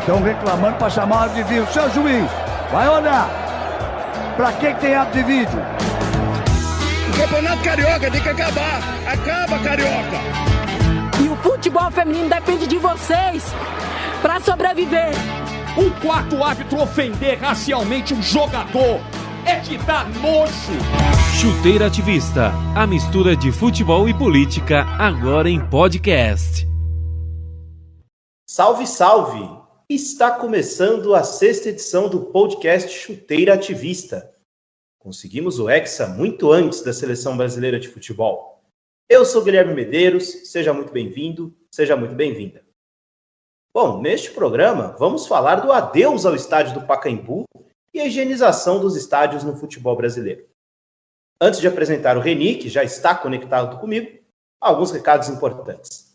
Estão reclamando para chamar o árbitro de vídeo. Seu juiz, vai olhar. Para que tem árbitro de vídeo? O Campeonato Carioca tem que acabar. Acaba, Carioca. E o futebol feminino depende de vocês para sobreviver. Um quarto árbitro ofender racialmente um jogador é de dar nojo. Chuteira Ativista, a mistura de futebol e política, agora em podcast. Salve, salve! Está começando a 6ª edição do podcast Chuteira Ativista. Conseguimos o Hexa muito antes da Seleção Brasileira de Futebol. Eu sou Guilherme Medeiros, seja muito bem-vindo, seja muito bem-vinda. Bom, neste programa vamos falar do adeus ao estádio do Pacaembu e a higienização dos estádios no futebol brasileiro. Antes de apresentar o Reni, que já está conectado comigo, alguns recados importantes.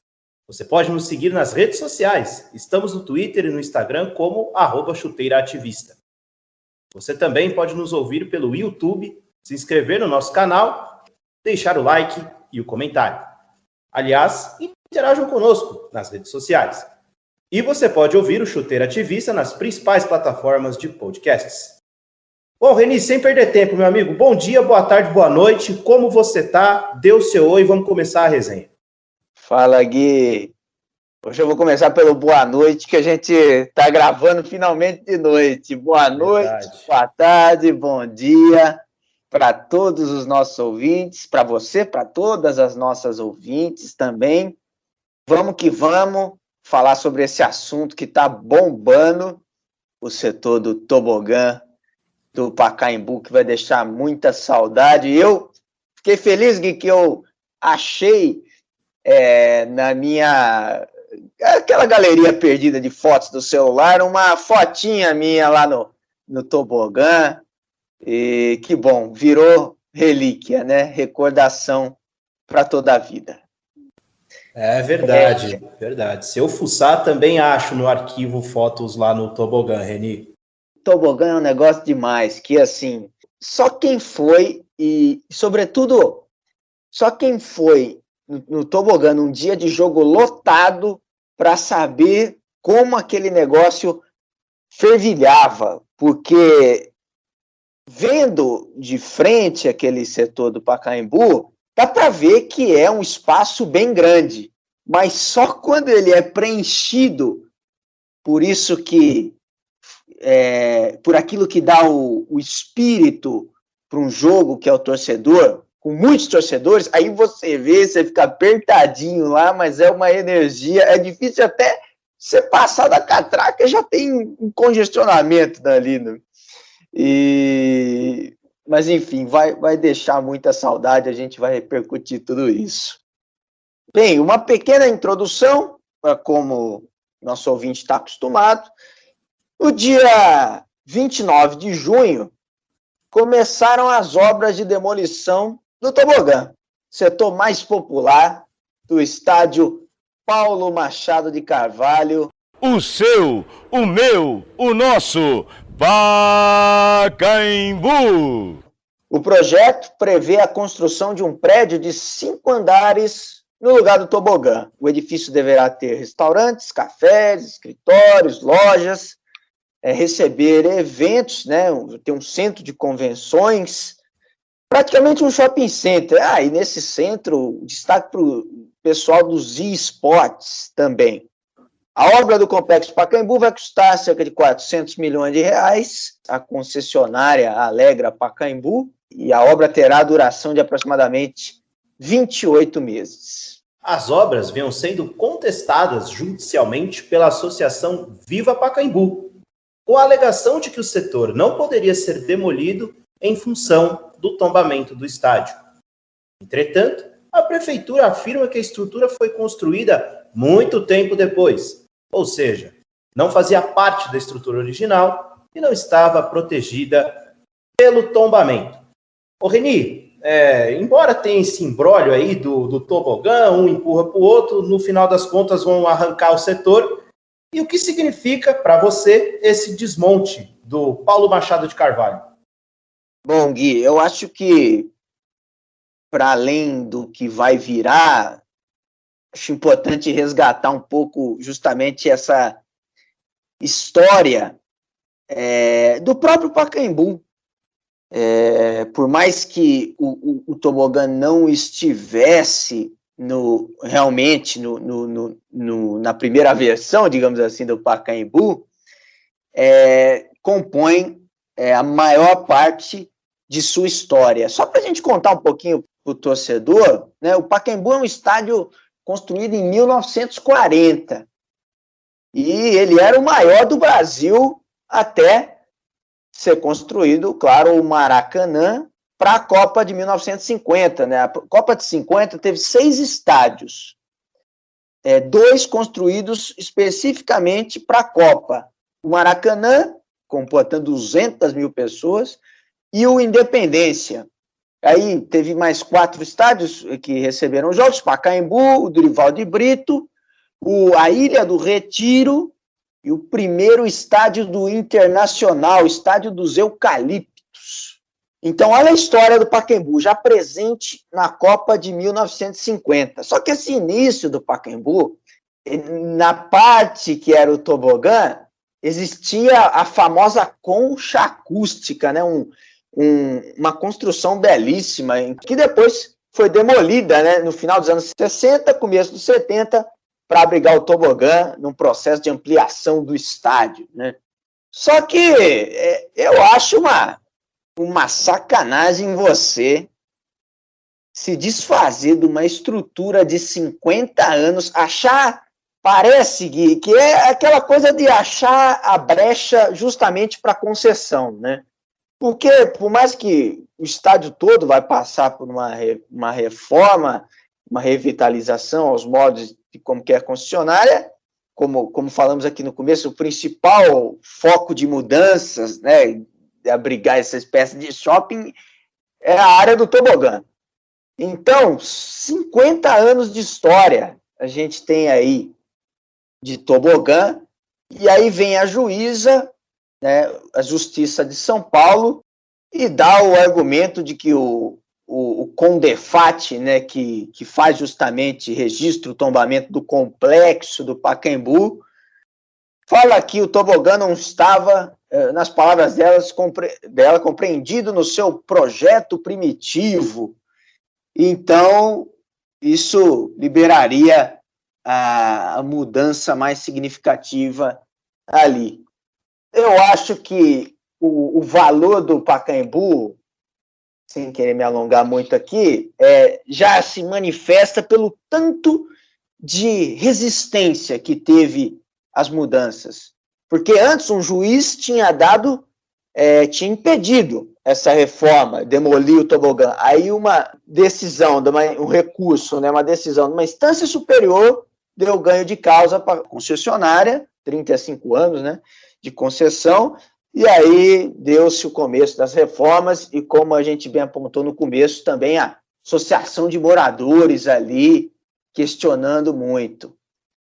Você pode nos seguir nas redes sociais. Estamos no Twitter e no Instagram como @chuteiraativista. Você também pode nos ouvir pelo YouTube, se inscrever no nosso canal, deixar o like e o comentário. Aliás, interajam conosco nas redes sociais. E você pode ouvir o Chuteira Ativista nas principais plataformas de podcasts. Bom, Reni, sem perder tempo, meu amigo, bom dia, boa tarde, boa noite, como você tá? Dê o seu oi e vamos começar a resenha. Fala, Gui. Hoje eu vou começar pelo boa noite, que a gente está gravando finalmente de noite. Boa noite, boa tarde, bom dia para todos os nossos ouvintes, para você, para todas as nossas ouvintes também. Vamos que vamos falar sobre esse assunto que está bombando, o setor do tobogã do Pacaembu, que vai deixar muita saudade. Eu fiquei feliz, Gui, que eu achei na minha... aquela galeria perdida de fotos do celular, uma fotinha minha lá no tobogã, e que bom, virou relíquia, né? Recordação para toda a vida. É verdade, verdade. Se eu fuçar, também acho no arquivo fotos lá no tobogã, Reni. Tobogã é um negócio demais, que assim, só quem foi, e sobretudo, só quem foi no tobogã num dia de jogo lotado para saber como aquele negócio fervilhava, porque vendo de frente aquele setor do Pacaembu, dá para ver que é um espaço bem grande, mas só quando ele é preenchido por isso que por aquilo que dá o espírito para um jogo, que é o torcedor, com muitos torcedores, aí você vê, você fica apertadinho lá, mas é uma energia, é difícil até você passar da catraca, já tem um congestionamento dali, né? Mas enfim, vai deixar muita saudade, a gente vai repercutir tudo isso. Bem, uma pequena introdução, como nosso ouvinte está acostumado. No dia 29 de junho, começaram as obras de demolição do tobogã, setor mais popular do estádio Paulo Machado de Carvalho. O seu, o meu, o nosso Pacaembu. O projeto prevê a construção de um prédio de 5 andares no lugar do tobogã. O edifício deverá ter restaurantes, cafés, escritórios, lojas, receber eventos, né? Ter um centro de convenções, praticamente um shopping center. E nesse centro, destaque para o pessoal dos eSports também. A obra do Complexo Pacaembu vai custar cerca de 400 milhões de reais. A concessionária Alegra Pacaembu, e a obra terá duração de aproximadamente 28 meses. As obras vinham sendo contestadas judicialmente pela associação Viva Pacaembu, com a alegação de que o setor não poderia ser demolido em função do tombamento do estádio. Entretanto, a prefeitura afirma que a estrutura foi construída muito tempo depois, ou seja, não fazia parte da estrutura original e não estava protegida pelo tombamento. Ô Reni, embora tenha esse imbróglio aí do tobogã, um empurra para o outro, no final das contas vão arrancar o setor. E o que significa para você esse desmonte do Paulo Machado de Carvalho? Bom, Gui, eu acho que, para além do que vai virar, acho importante resgatar um pouco justamente história do próprio Pacaembu. Por mais que o tobogã não estivesse realmente na primeira versão, digamos assim, do Pacaembu, compõe a maior parte de sua história. Só para a gente contar um pouquinho para o torcedor, né, o Pacaembu é um estádio construído em 1940, e ele era o maior do Brasil até ser construído, claro, o Maracanã, para a Copa de 1950. Né? A Copa de 50 teve 6 estádios, 2 construídos especificamente para a Copa. O Maracanã, comportando 200 mil pessoas, e o Independência. Aí teve mais 4 estádios que receberam jogos: Pacaembu, o Dorival de Brito, a Ilha do Retiro e o primeiro estádio do Internacional, o Estádio dos Eucaliptos. Então, olha a história do Pacaembu, já presente na Copa de 1950. Só que esse início do Pacaembu, na parte que era o tobogã, existia a famosa concha acústica, né? Uma construção belíssima, que depois foi demolida, né? No final dos anos 60, começo dos 70, para abrigar o tobogã num processo de ampliação do estádio, né? Só que eu acho uma sacanagem você se desfazer de uma estrutura de 50 anos, parece que é aquela coisa de achar a brecha justamente para concessão, né? Porque, por mais que o estádio todo vai passar por uma reforma, uma revitalização aos modos de como que é a concessionária, como falamos aqui no começo, o principal foco de mudanças, né, de abrigar essa espécie de shopping, é a área do tobogã. Então, 50 anos de história a gente tem aí de tobogã, e aí vem a juíza, né, a Justiça de São Paulo, e dá o argumento de que o CONDEFAT, né, que faz justamente registro o tombamento do complexo do Pacaembu, fala que o tobogã não estava, nas palavras dela, compreendido no seu projeto primitivo. Então, isso liberaria a mudança mais significativa ali. Eu acho que o valor do Pacaembu, sem querer me alongar muito aqui, já se manifesta pelo tanto de resistência que teve às mudanças. Porque antes um juiz tinha impedido essa reforma, demolir o tobogã. Aí uma decisão, um recurso, né, uma decisão de uma instância superior deu ganho de causa para a concessionária, 35 anos, né, de concessão, e aí deu-se o começo das reformas, e como a gente bem apontou no começo, também a associação de moradores ali questionando muito.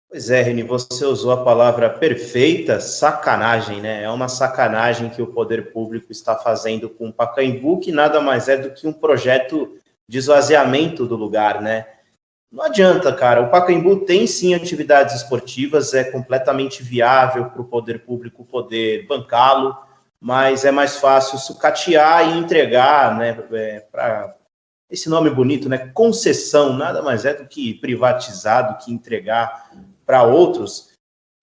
Pois é, Reni, você usou a palavra perfeita, sacanagem, né? É uma sacanagem que o poder público está fazendo com o Pacaembu, que nada mais é do que um projeto de esvaziamento do lugar, né? Não adianta, cara, o Pacaembu tem sim atividades esportivas, é completamente viável para o poder público poder bancá-lo, mas é mais fácil sucatear e entregar, né, para esse nome bonito, né, concessão, nada mais é do que privatizar, do que entregar para outros.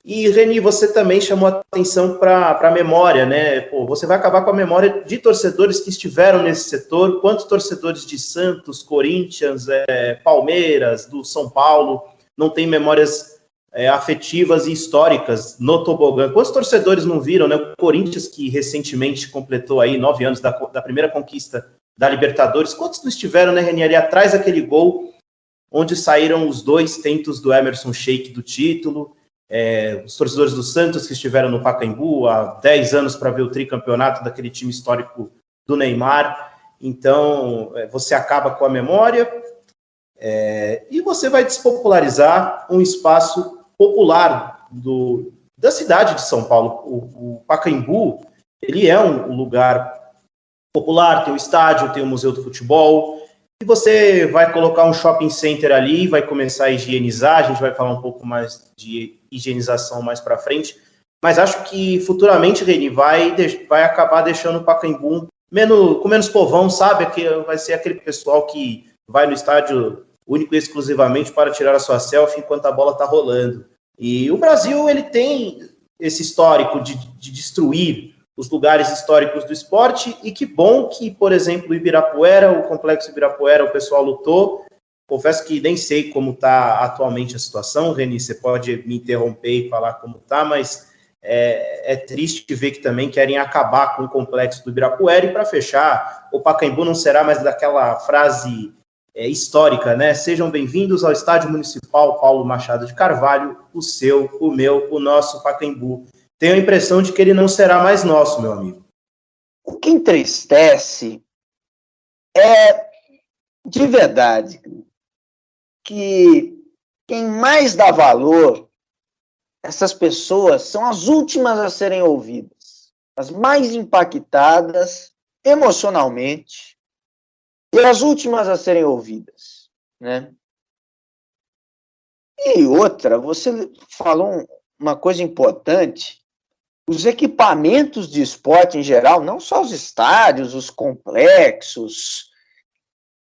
E, Reni, você também chamou a atenção para a memória, né? Pô, você vai acabar com a memória de torcedores que estiveram nesse setor. Quantos torcedores de Santos, Corinthians, Palmeiras, do São Paulo não têm memórias afetivas e históricas no tobogã? Quantos torcedores não viram, né? O Corinthians, que recentemente completou aí 9 anos da primeira conquista da Libertadores. Quantos não estiveram, né, Reni, ali atrás daquele gol onde saíram os 2 tentos do Emerson Sheik do título? Os torcedores do Santos que estiveram no Pacaembu há 10 anos para ver o tricampeonato daquele time histórico do Neymar. Então, você acaba com a memória e você vai despopularizar um espaço popular da cidade de São Paulo. O Pacaembu, ele é um lugar popular, tem o estádio, tem o Museu do Futebol, e você vai colocar um shopping center ali, vai começar a higienizar, a gente vai falar um pouco mais de higienização mais para frente, mas acho que futuramente, Reni, vai acabar deixando o Pacaembu com menos povão, sabe? Que vai ser aquele pessoal que vai no estádio único e exclusivamente para tirar a sua selfie enquanto a bola está rolando. E o Brasil, ele tem esse histórico de destruir os lugares históricos do esporte, e que bom que, por exemplo, o Complexo Ibirapuera, o pessoal lutou. Confesso que nem sei como está atualmente a situação, Reni, você pode me interromper e falar como está, mas é triste ver que também querem acabar com o Complexo do Ibirapuera. E para fechar, o Pacaembu não será mais daquela frase histórica, né? Sejam bem-vindos ao Estádio Municipal Paulo Machado de Carvalho, o seu, o meu, o nosso Pacaembu. Tenho a impressão de que ele não será mais nosso, meu amigo. O que entristece é, de verdade, que quem mais dá valor, essas pessoas são as últimas a serem ouvidas, as mais impactadas emocionalmente e as últimas a serem ouvidas, né? E outra, você falou uma coisa importante. Os equipamentos de esporte em geral, não só os estádios, os complexos,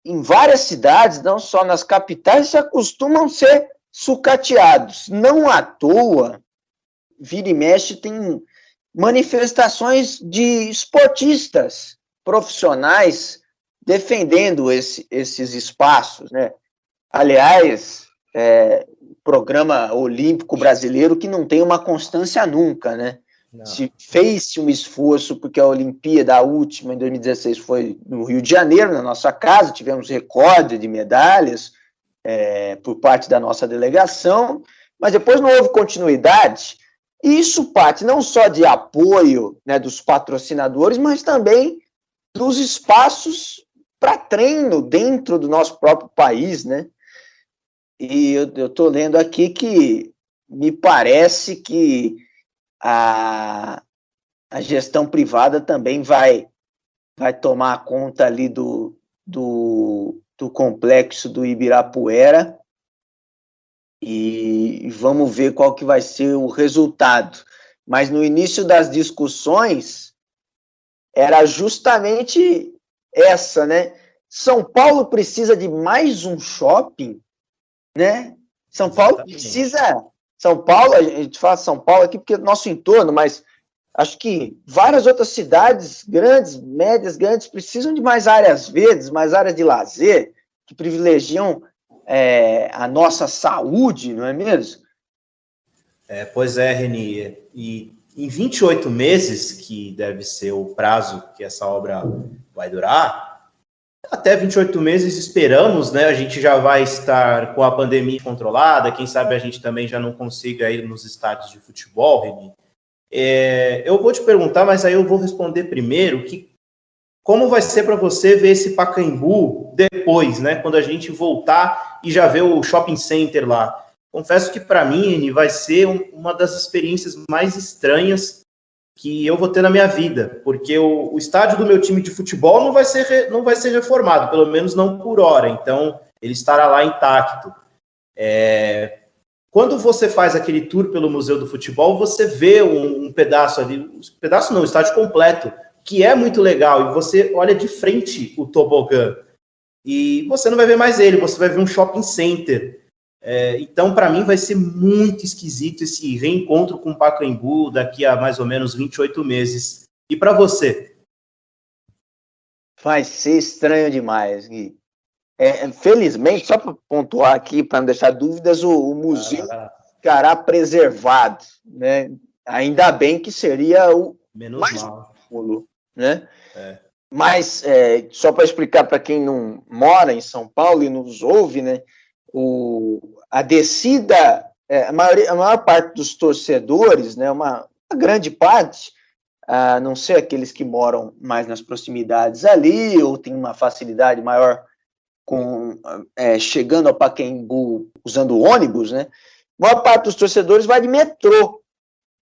em várias cidades, não só nas capitais, já costumam ser sucateados. Não à toa, vira e mexe, tem manifestações de esportistas profissionais defendendo esses espaços, né? Aliás, o programa olímpico brasileiro que não tem uma constância nunca, né? Se fez-se um esforço, porque a Olimpíada, a última, em 2016, foi no Rio de Janeiro, na nossa casa, tivemos recorde de medalhas por parte da nossa delegação, mas depois não houve continuidade, e isso parte não só de apoio, né, dos patrocinadores, mas também dos espaços para treino dentro do nosso próprio país, né? E eu estou lendo aqui que me parece que a gestão privada também vai tomar conta ali do complexo do Ibirapuera, e vamos ver qual que vai ser o resultado. Mas no início das discussões era justamente essa, né? São Paulo precisa de mais um shopping, né? São Paulo precisa... São Paulo, a gente fala São Paulo aqui porque é nosso entorno, mas acho que várias outras cidades grandes, médias, grandes, precisam de mais áreas verdes, mais áreas de lazer, que privilegiam a nossa saúde, não é mesmo? Pois é, Reni. E em 28 meses, que deve ser o prazo que essa obra vai durar, até 28 meses esperamos, né? A gente já vai estar com a pandemia controlada, quem sabe a gente também já não consiga ir nos estádios de futebol, Reni. Eu vou te perguntar, mas aí eu vou responder primeiro, como vai ser para você ver esse Pacaembu depois, né? Quando a gente voltar e já ver o shopping center lá. Confesso que para mim, Reni, vai ser uma das experiências mais estranhas que eu vou ter na minha vida, porque o estádio do meu time de futebol não vai ser reformado, pelo menos não por hora, então ele estará lá intacto. Quando você faz aquele tour pelo Museu do Futebol, você vê um pedaço ali, o estádio completo, que é muito legal, e você olha de frente o tobogã, e você não vai ver mais ele, você vai ver um shopping center. Então, para mim, vai ser muito esquisito esse reencontro com o Pacaembu daqui a mais ou menos 28 meses. E para você? Vai ser estranho demais, Gui. Felizmente, só para pontuar aqui, para não deixar dúvidas, o museu ficará preservado, né? Ainda bem que seria o menos mais mal, né? Mas, só para explicar para quem não mora em São Paulo e nos ouve, né? A descida, a maior parte dos torcedores, né, uma grande parte, a não ser aqueles que moram mais nas proximidades ali, ou tem uma facilidade maior chegando ao Pacaembu usando ônibus, né, a maior parte dos torcedores vai de metrô,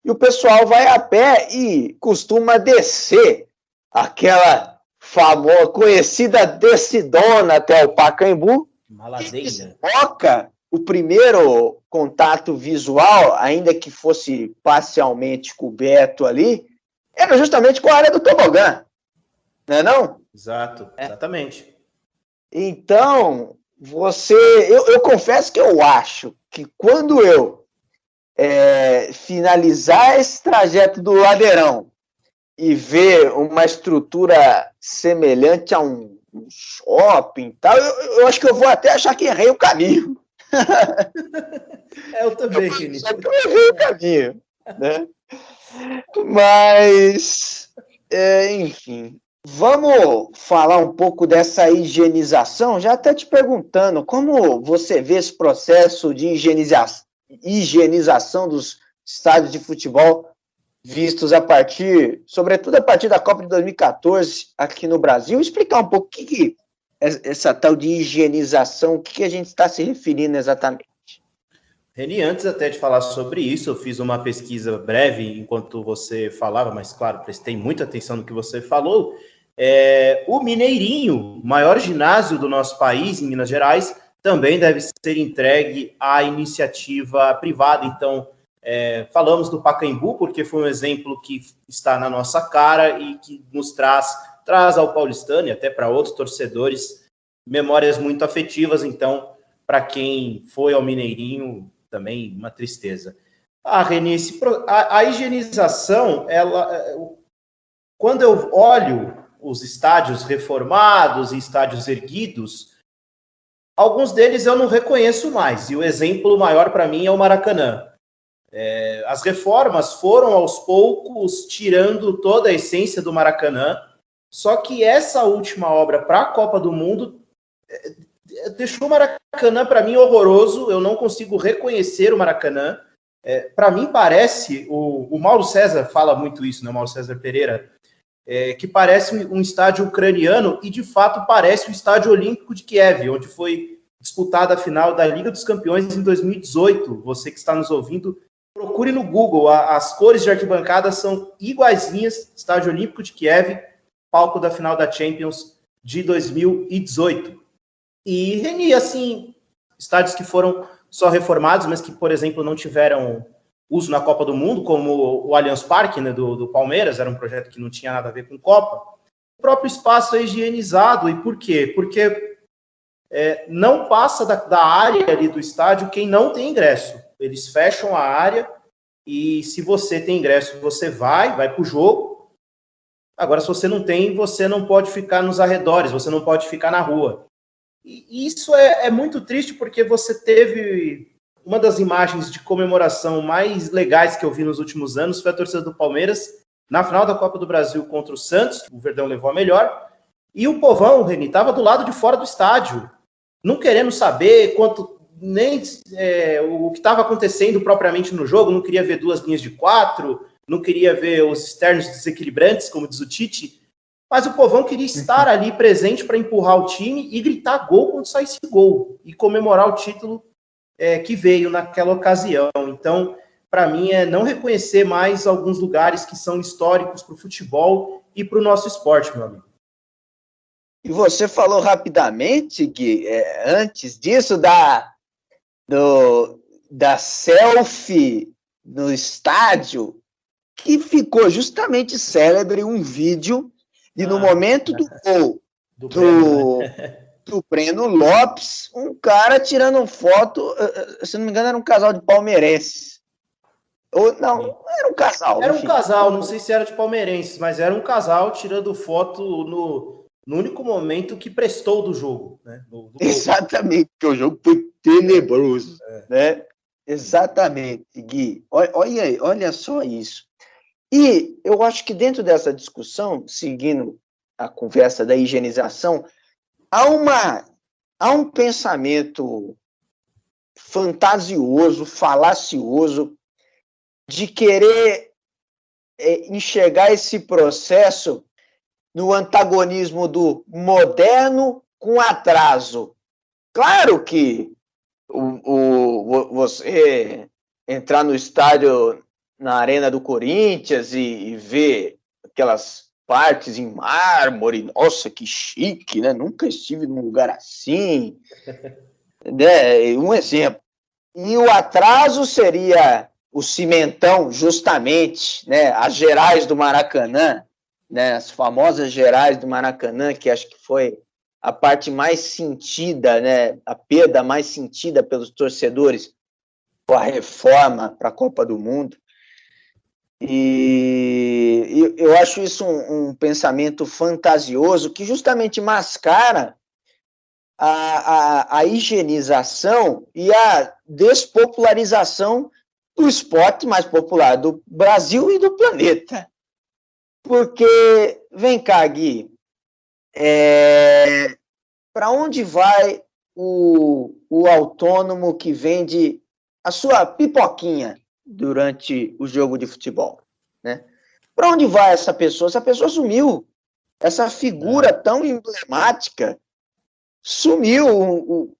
e o pessoal vai a pé e costuma descer aquela famosa, conhecida descidona até o Pacaembu, Maladeira. desloca o primeiro contato visual, ainda que fosse parcialmente coberto ali, era justamente com a área do tobogã, não é não? Exato, exatamente. Então, eu confesso que eu acho que quando eu finalizar esse trajeto do Ladeirão e ver uma estrutura semelhante a um shopping e tal, eu acho que eu vou até achar que errei o caminho. Eu também, Reni. Só que eu errei o caminho, né? Mas, enfim, vamos falar um pouco dessa higienização, já até te perguntando, como você vê esse processo de higienização dos estádios de futebol vistos sobretudo a partir da Copa de 2014 aqui no Brasil? Explicar um pouco o que essa tal de higienização, o que a gente está se referindo exatamente? Reni, antes até de falar sobre isso, eu fiz uma pesquisa breve enquanto você falava, mas claro, prestei muita atenção no que você falou. O Mineirinho, maior ginásio do nosso país, em Minas Gerais, também deve ser entregue à iniciativa privada. Então, falamos do Pacaembu, porque foi um exemplo que está na nossa cara e que nos traz ao paulistano e até para outros torcedores memórias muito afetivas. Então, para quem foi ao Mineirinho, também uma tristeza. Reni, a higienização, quando eu olho os estádios reformados e estádios erguidos, alguns deles eu não reconheço mais, e o exemplo maior para mim é o Maracanã. As reformas foram aos poucos tirando toda a essência do Maracanã, só que essa última obra para a Copa do Mundo deixou o Maracanã, para mim, horroroso. Eu não consigo reconhecer o Maracanã. Para mim, parece, o Mauro César fala muito isso, né? O Mauro César Pereira, que parece um estádio ucraniano, e de fato parece o Estádio Olímpico de Kiev, onde foi disputada a final da Liga dos Campeões em 2018. Você que está nos ouvindo, procure no Google, as cores de arquibancada são iguaizinhas, Estádio Olímpico de Kiev, palco da final da Champions de 2018. E, Reni, assim, estádios que foram só reformados, mas que, por exemplo, não tiveram uso na Copa do Mundo, como o Allianz Parque, né, do Palmeiras, era um projeto que não tinha nada a ver com Copa. O próprio espaço é higienizado. E por quê? Porque não passa da área ali do estádio quem não tem ingresso. Eles fecham a área e, se você tem ingresso, você vai para o jogo. Agora, se você não tem, você não pode ficar nos arredores, você não pode ficar na rua. E isso é muito triste, porque você teve uma das imagens de comemoração mais legais que eu vi nos últimos anos, foi a torcida do Palmeiras na final da Copa do Brasil contra o Santos. O Verdão levou a melhor, e o povão, Reni, estava do lado de fora do estádio, não querendo saber o que estava acontecendo propriamente no jogo, não queria ver duas linhas de 4, não queria ver os externos desequilibrantes, como diz o Tite. Mas o povão queria estar ali presente para empurrar o time e gritar gol quando saísse gol, e comemorar o título que veio naquela ocasião. Então, para mim, não reconhecer mais alguns lugares que são históricos para o futebol e para o nosso esporte, meu amigo. E você falou rapidamente, Gui, antes disso, da selfie no estádio, que ficou justamente célebre um vídeo e no momento do gol do Breno Lopes, um cara tirando foto, se não me engano, era um casal de palmeirenses. Ou não era um casal. Era um casal, não sei se era de palmeirenses, mas era um casal tirando foto no único momento que prestou do jogo, né? Do Exatamente, porque o jogo foi tenebroso, né? Exatamente, Gui. Olha só isso. E eu acho que dentro dessa discussão, seguindo a conversa da higienização, há um pensamento fantasioso, falacioso, de querer enxergar esse processo no antagonismo do moderno com atraso. Claro que você entrar no estádio, na Arena do Corinthians, e ver aquelas partes em mármore, nossa, que chique, né? Nunca estive num lugar assim. né? Um exemplo. E o atraso seria o cimentão, justamente, né? As gerais do Maracanã, né? As famosas gerais do Maracanã, que acho que foi a parte mais sentida, né? A perda mais sentida pelos torcedores com a reforma para a Copa do Mundo. E eu acho isso um pensamento fantasioso que justamente mascara a higienização e a despopularização do esporte mais popular do Brasil e do planeta. Porque, vem cá, Gui, para onde vai o autônomo que vende a sua pipoquinha durante o jogo de futebol, né? Para onde vai essa pessoa? Essa pessoa sumiu. Essa figura tão emblemática sumiu.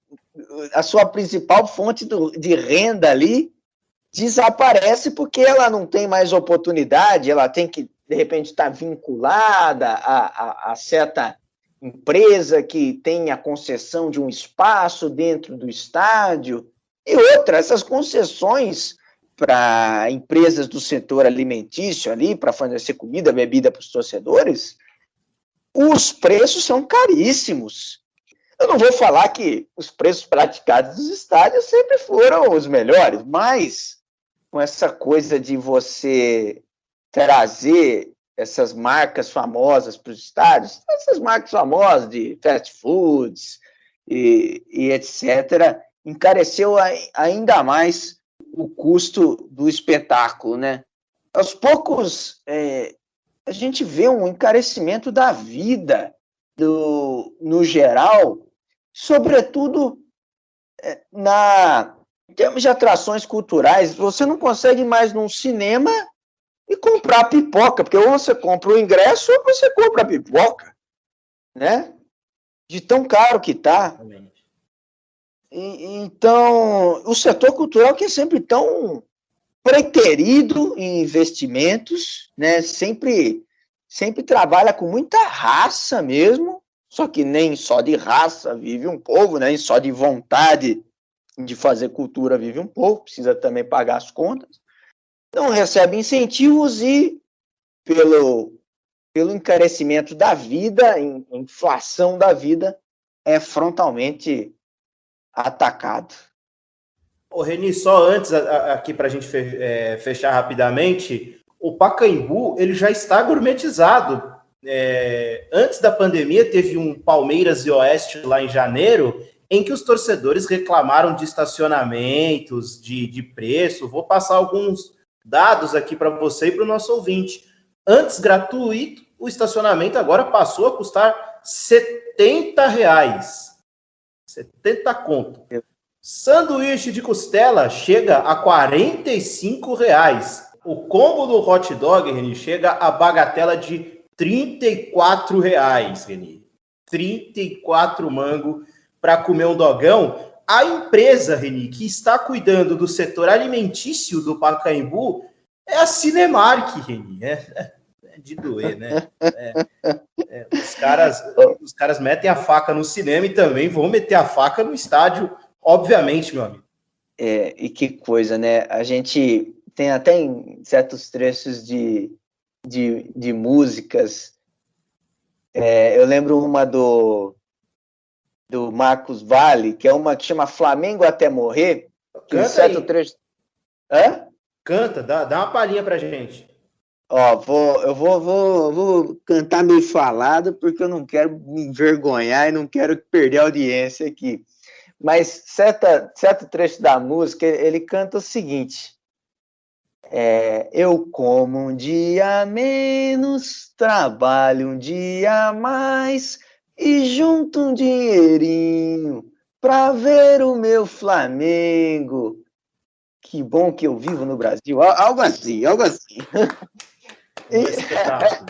A sua principal fonte de renda ali desaparece porque ela não tem mais oportunidade, ela tem que, de repente, estar vinculada a certa empresa que tem a concessão de um espaço dentro do estádio. E outra, essas concessões para empresas do setor alimentício ali, para fornecer comida, bebida para os torcedores, os preços são caríssimos. Eu não vou falar que os preços praticados nos estádios sempre foram os melhores, mas com essa coisa de você trazer essas marcas famosas para os estádios, essas marcas famosas de fast foods e etc., encareceu ainda mais o custo do espetáculo, né? Aos poucos, a gente vê um encarecimento da vida no geral, sobretudo em termos de atrações culturais. Você não consegue mais num cinema e comprar pipoca, porque ou você compra o ingresso ou você compra a pipoca, né? De tão caro que está. Então, o setor cultural, que é sempre tão preterido em investimentos, né? Sempre trabalha com muita raça mesmo, só que nem só de raça vive um povo, nem só de vontade de fazer cultura vive um povo, precisa também pagar as contas. Não recebe incentivos e, pelo encarecimento da vida, inflação da vida, é frontalmente atacado. Ô, Reni, só antes, aqui para a gente fechar rapidamente, o Pacaembu ele já está gourmetizado. Antes da pandemia, teve um Palmeiras e Oeste lá em janeiro, em que os torcedores reclamaram de estacionamentos, de preço. Vou passar alguns dados aqui para você e para o nosso ouvinte. Antes gratuito, o estacionamento agora passou a custar R$70. 70 conto. Sanduíche de costela chega a R$45. O combo do hot dog, Reni, chega a bagatela de R$34, Reni. 34 mango para comer um dogão. A empresa, Reni, que está cuidando do setor alimentício do Pacaembu é a Cinemark, Reni. É de doer, né? Os caras metem a faca no cinema e também vão meter a faca no estádio, obviamente, meu amigo. E que coisa, né? A gente tem até em certos trechos de músicas. Eu lembro uma do Marcos Valle, que é uma que chama Flamengo Até Morrer. Canta certo aí. Trecho... Hã? Canta, dá uma palhinha pra gente. Eu vou cantar meio falado, porque eu não quero me envergonhar e não quero perder a audiência aqui. Mas certo trecho da música, ele canta o seguinte: eu como um dia menos, trabalho um dia mais e junto um dinheirinho pra ver o meu Flamengo. Que bom que eu vivo no Brasil. Algo assim. Um espetáculo.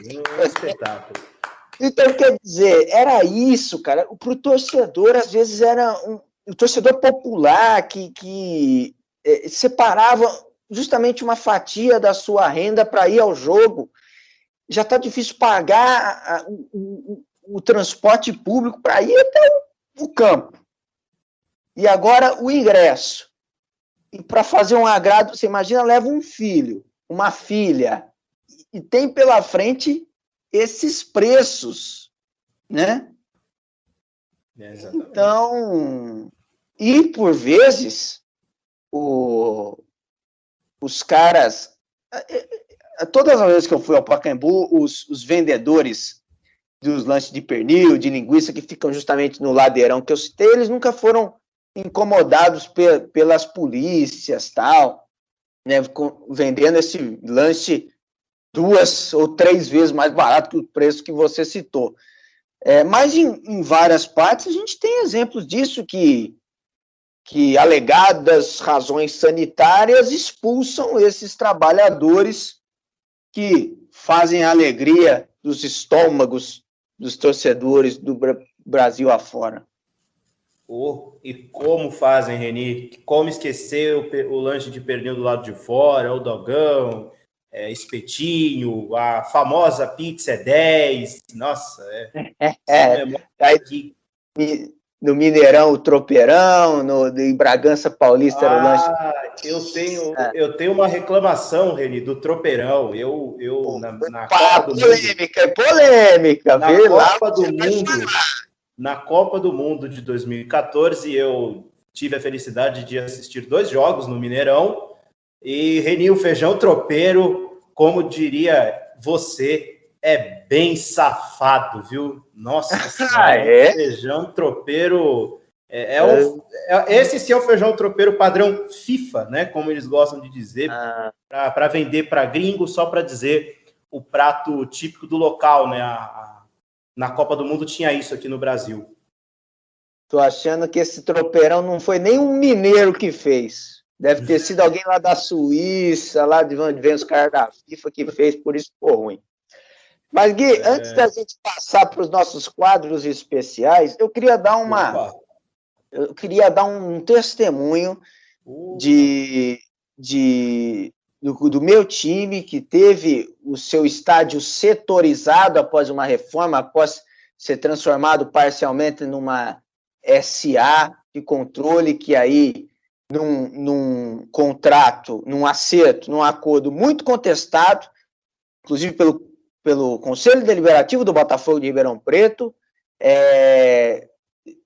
Então, quer dizer, era isso, cara. Para o torcedor, às vezes, era um torcedor popular que separava justamente uma fatia da sua renda para ir ao jogo. Já está difícil pagar o transporte público para ir até o campo. E agora o ingresso. E para fazer um agrado, você imagina, leva um filho, uma filha, e tem pela frente esses preços, né? Então, e por vezes, os caras, todas as vezes que eu fui ao Pacaembu, os vendedores dos lanches de pernil, de linguiça, que ficam justamente no ladeirão que eu citei, eles nunca foram incomodados pelas polícias, tal, né, vendendo esse lanche 2 ou 3 vezes mais barato que o preço que você citou. Mas em várias partes a gente tem exemplos disso, que alegadas razões sanitárias expulsam esses trabalhadores que fazem a alegria dos estômagos dos torcedores do Brasil afora. E como fazem, Reni? Como esquecer o lanche de pernil do lado de fora, o dogão, espetinho, a famosa pizza 10. Nossa, Aí, no Mineirão, o tropeirão, em Bragança Paulista era o lanche. Eu tenho uma reclamação, Reni, do tropeirão. Na Copa do polêmica. Na Copa do Mundo de 2014, eu tive a felicidade de assistir 2 jogos no Mineirão. E, Reni, o feijão tropeiro, como diria você, é bem safado, viu? Nossa senhora, feijão tropeiro... esse sim é o feijão tropeiro padrão FIFA, né? Como eles gostam de dizer, para vender para gringo, só para dizer o prato típico do local, né? Na Copa do Mundo tinha isso aqui no Brasil. Tô achando que esse tropeirão não foi nem um mineiro que fez. Deve ter sido alguém lá da Suíça, lá de onde vem os caras da FIFA que fez, por isso ficou ruim. Mas, Gui, antes da gente passar para os nossos quadros especiais, eu queria dar um testemunho do meu time, que teve o seu estádio setorizado após uma reforma, após ser transformado parcialmente numa SA de controle, que aí, num contrato, num acerto, num acordo muito contestado, inclusive pelo Conselho Deliberativo do Botafogo de Ribeirão Preto,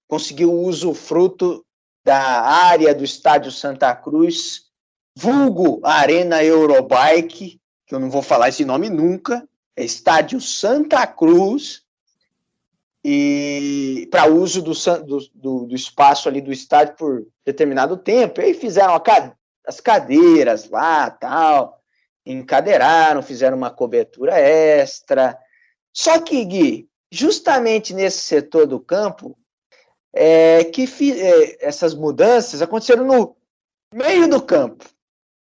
conseguiu o usufruto da área do estádio Santa Cruz, vulgo Arena Eurobike, que eu não vou falar esse nome nunca, é Estádio Santa Cruz, e para uso do espaço ali do estádio por determinado tempo. E aí fizeram as cadeiras lá, tal, encadeiraram, fizeram uma cobertura extra. Só que, Gui, justamente nesse setor do campo, essas mudanças aconteceram no meio do campo,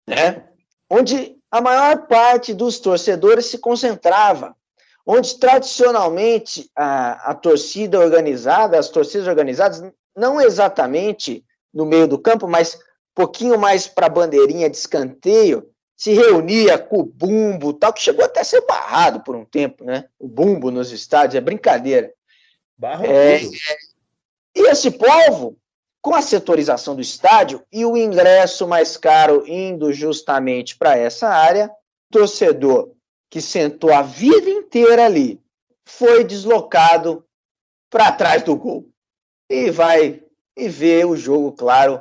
né? Onde a maior parte dos torcedores se concentrava, onde tradicionalmente a torcida organizada, as torcidas organizadas, não exatamente no meio do campo, mas um pouquinho mais para a bandeirinha de escanteio, se reunia com o bumbo, tal, que chegou até a ser barrado por um tempo, né? O bumbo nos estádios, é brincadeira. E esse povo, com a setorização do estádio e o ingresso mais caro indo justamente para essa área, torcedor que sentou a vida inteira ali foi deslocado para trás do gol. E vai ver o jogo, claro,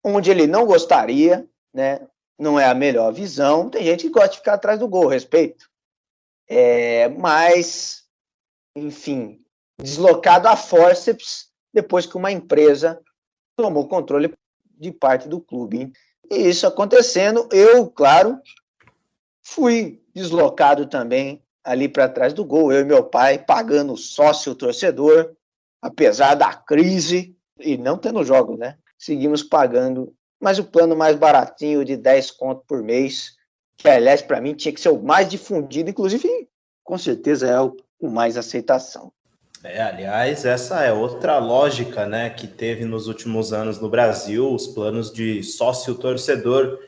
onde ele não gostaria, né? Não é a melhor visão. Tem gente que gosta de ficar atrás do gol, respeito. Mas, enfim, deslocado a fórceps depois que uma empresa tomou controle de parte do clube. E isso acontecendo, eu, claro, fui deslocado também ali para trás do gol, eu e meu pai pagando sócio torcedor, apesar da crise, e não tendo jogo, né? Seguimos pagando, mas o plano mais baratinho de 10 conto por mês, que aliás para mim tinha que ser o mais difundido, inclusive com certeza é o com mais aceitação. Aliás, essa é outra lógica, né, que teve nos últimos anos no Brasil, os planos de sócio-torcedor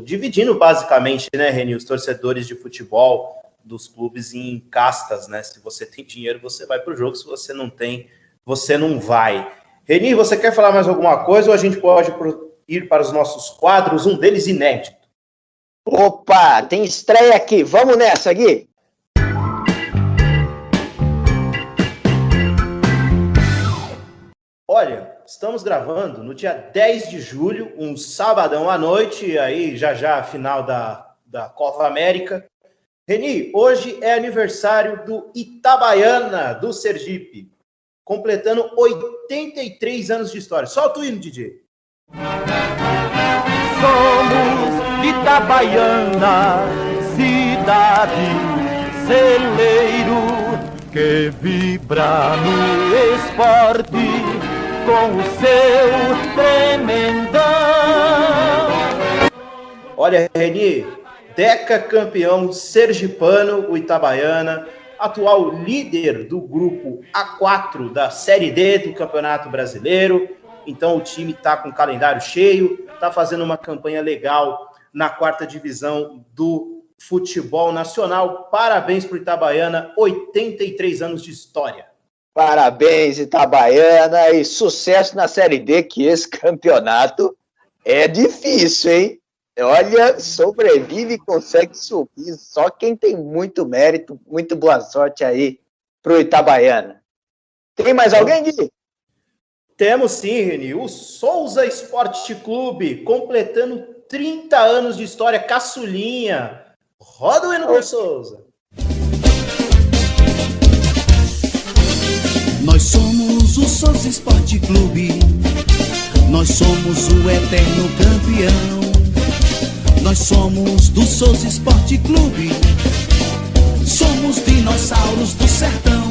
dividindo basicamente, né, Reni, os torcedores de futebol dos clubes em castas, né? Se você tem dinheiro, você vai para o jogo, se você não tem, você não vai. Reni, você quer falar mais alguma coisa ou a gente pode ir para os nossos quadros, um deles inédito? Opa, tem estreia aqui. Vamos nessa, Gui. Olha, estamos gravando no dia 10 de julho, um sabadão à noite, aí já a final da Copa América. Reni, hoje é aniversário do Itabaiana, do Sergipe, completando 83 anos de história. Solta o hino, DJ. Somos Itabaiana, cidade celeiro, que vibra no esporte com o seu tremendão. Olha, Reni, decacampeão sergipano, o Itabaiana, atual líder do grupo A4 da Série D do Campeonato Brasileiro. Então o time está com o calendário cheio, está fazendo uma campanha legal na 4ª divisão do futebol nacional. Parabéns para o Itabaiana, 83 anos de história. Parabéns, Itabaiana, e sucesso na Série D, que esse campeonato é difícil, hein? Olha, sobrevive e consegue subir. Só quem tem muito mérito, muito boa sorte aí pro Itabaiana. Tem mais alguém, Gui? Temos sim, Reni. O Souza Esporte Clube, completando 30 anos de história, caçulinha. Roda o hino do Souza. Nós somos o Souza Esporte Clube. Nós somos o eterno campeão. Nós somos do Souza Esporte Clube. Somos dinossauros do sertão.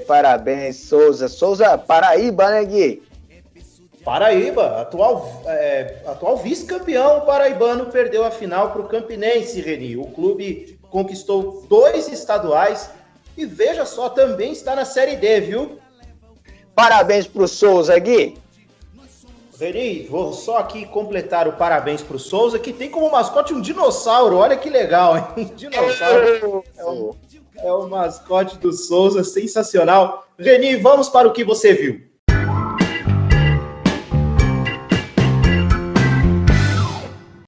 Parabéns, Souza. Souza, Paraíba, né, Gui? Paraíba, atual vice-campeão paraibano, perdeu a final para o Campinense, Reni. O clube conquistou 2 estaduais e, veja só, também está na Série D, viu? Parabéns pro Souza, Gui. Reni, vou só aqui completar o parabéns para o Souza, que tem como mascote um dinossauro. Olha que legal, hein? Um dinossauro. É o mascote do Souza, sensacional. Reni, vamos para o que você viu.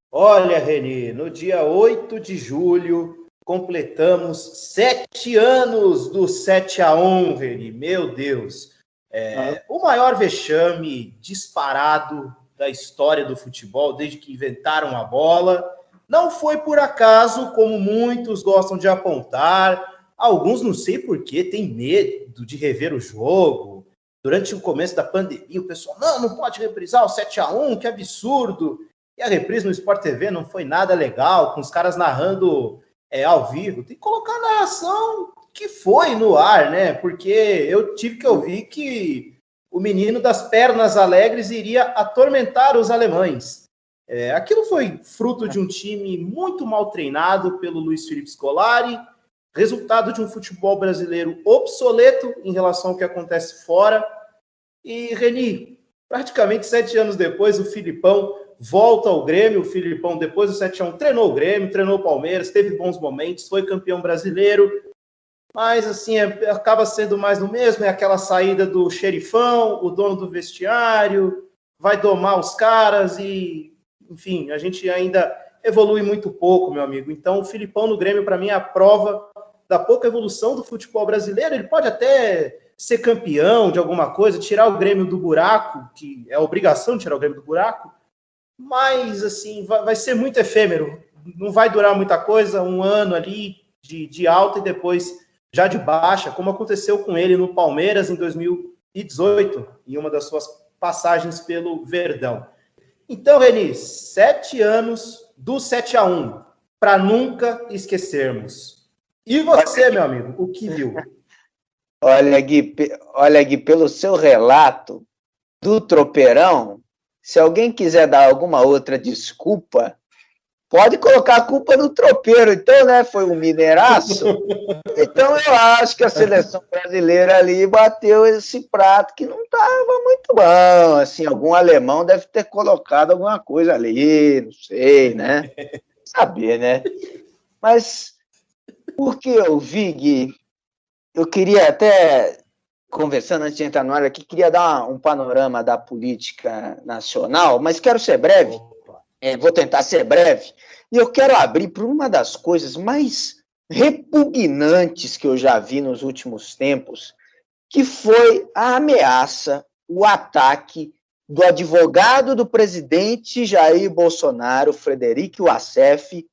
Olha, Reni, no dia 8 de julho, completamos 7 anos do 7-1, Reni. Meu Deus. O maior vexame disparado da história do futebol, desde que inventaram a bola. Não foi por acaso, como muitos gostam de apontar. Alguns, não sei porquê, têm medo de rever o jogo. Durante o começo da pandemia, o pessoal, não pode reprisar o 7-1, que absurdo. E a reprise no Sport TV não foi nada legal, com os caras narrando ao vivo. Tem que colocar a narração que foi no ar, né? Porque eu tive que ouvir que o menino das pernas alegres iria atormentar os alemães. Aquilo foi fruto de um time muito mal treinado pelo Luiz Felipe Scolari, resultado de um futebol brasileiro obsoleto em relação ao que acontece fora. E, Reni, praticamente 7 anos depois, o Filipão volta ao Grêmio. O Filipão, depois do 7-1, treinou o Grêmio, treinou o Palmeiras, teve bons momentos, foi campeão brasileiro. Mas, assim, acaba sendo mais do mesmo. É aquela saída do xerifão, o dono do vestiário, vai domar os caras e, enfim, a gente ainda evolui muito pouco, meu amigo. Então, o Filipão no Grêmio, para mim, é a prova da pouca evolução do futebol brasileiro. Ele pode até ser campeão de alguma coisa, tirar o Grêmio do buraco, que é a obrigação de tirar o Grêmio do buraco, mas, assim, vai ser muito efêmero. Não vai durar muita coisa, um ano ali de alta e depois já de baixa, como aconteceu com ele no Palmeiras em 2018, em uma das suas passagens pelo Verdão. Então, Reni, 7 anos do 7-1, para nunca esquecermos. E você, meu amigo, o que viu? Olha, Gui, pelo seu relato do tropeirão, se alguém quiser dar alguma outra desculpa, pode colocar a culpa no tropeiro. Então, né, foi um mineiraço. Então, eu acho que a seleção brasileira ali bateu esse prato que não estava muito bom. Assim, algum alemão deve ter colocado alguma coisa ali, não sei, né? Saber, né? Mas, porque eu vi, Gui, eu queria até conversando antes de entrar no ar aqui, queria dar um panorama da política nacional, mas quero ser breve, vou tentar ser breve, e eu quero abrir por uma das coisas mais repugnantes que eu já vi nos últimos tempos, que foi a ameaça, o ataque do advogado do presidente Jair Bolsonaro, Frederico Wassef,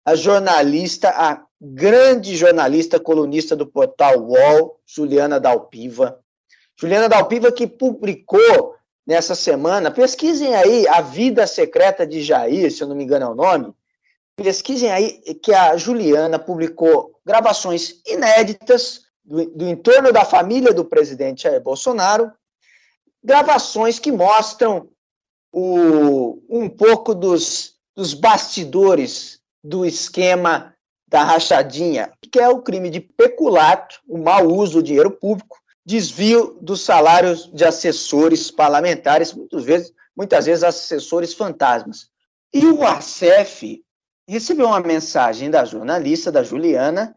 a grande jornalista, colunista do portal UOL, Juliana Dalpiva. Juliana Dalpiva, que publicou nessa semana, pesquisem aí A Vida Secreta de Jair, se eu não me engano é o nome, pesquisem aí que a Juliana publicou gravações inéditas do entorno da família do presidente Jair Bolsonaro, gravações que mostram um pouco dos bastidores do esquema da rachadinha, que é o crime de peculato, o mau uso do dinheiro público, desvio dos salários de assessores parlamentares, muitas vezes assessores fantasmas. E o Wassef recebeu uma mensagem da jornalista, da Juliana,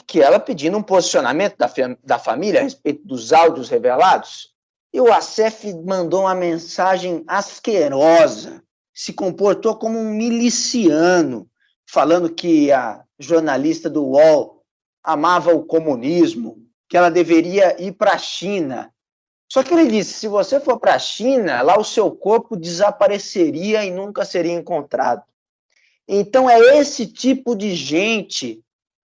que ela pedindo um posicionamento da família a respeito dos áudios revelados. E o Wassef mandou uma mensagem asquerosa, se comportou como um miliciano, falando que a jornalista do UOL amava o comunismo, que ela deveria ir para a China. Só que ele disse, se você for para a China, lá o seu corpo desapareceria e nunca seria encontrado. Então é esse tipo de gente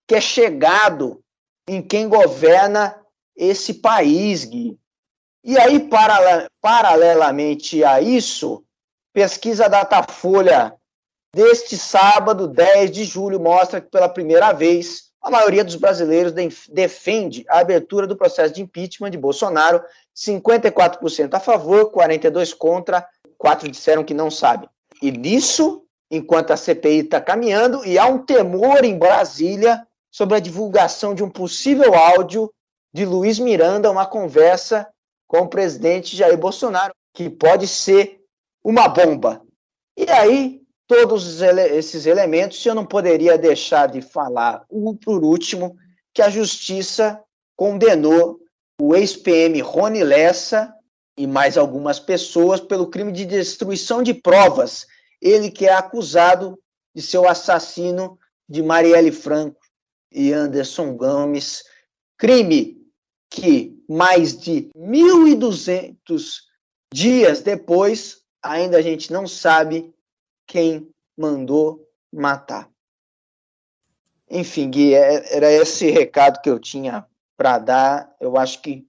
que é chegado em quem governa esse país, Gui. E aí, paralelamente a isso, pesquisa Datafolha deste sábado, 10 de julho, mostra que pela primeira vez a maioria dos brasileiros defende a abertura do processo de impeachment de Bolsonaro, 54% a favor, 42% contra, 4% disseram que não sabem. E nisso, enquanto a CPI está caminhando, e há um temor em Brasília sobre a divulgação de um possível áudio de Luiz Miranda, uma conversa com o presidente Jair Bolsonaro, que pode ser uma bomba. E aí, todos esses elementos, eu não poderia deixar de falar, por último, que a Justiça condenou o ex-PM Rony Lessa e mais algumas pessoas pelo crime de destruição de provas. Ele que é acusado de ser o assassino de Marielle Franco e Anderson Gomes, crime que mais de 1.200 dias depois, ainda a gente não sabe quem mandou matar. Enfim, Gui, era esse recado que eu tinha para dar. Eu acho que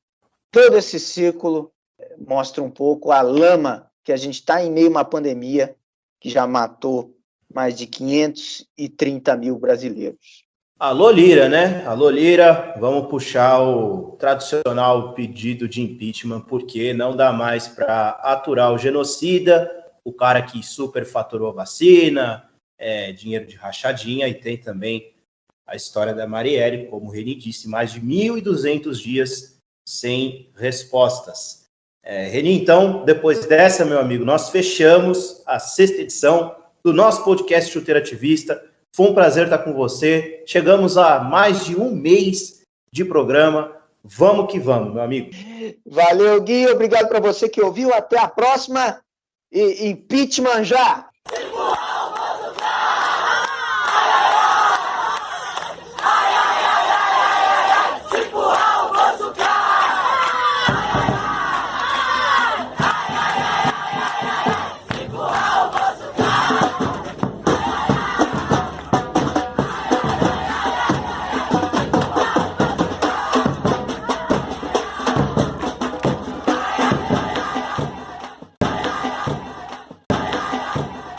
todo esse círculo mostra um pouco a lama que a gente está em meio a uma pandemia que já matou mais de 530 mil brasileiros. Alô, Lira, né? Alô, Lira, vamos puxar o tradicional pedido de impeachment, porque não dá mais para aturar o genocida, o cara que superfaturou a vacina, dinheiro de rachadinha, e tem também a história da Marielle, como o Reni disse, mais de 1.200 dias sem respostas. Reni, então, depois dessa, meu amigo, nós fechamos a 6ª edição do nosso podcast Chuteira Ativista. Foi um prazer estar com você. Chegamos a mais de um mês de programa. Vamos que vamos, meu amigo. Valeu, Gui. Obrigado para você que ouviu. Até a próxima. E impeachment já!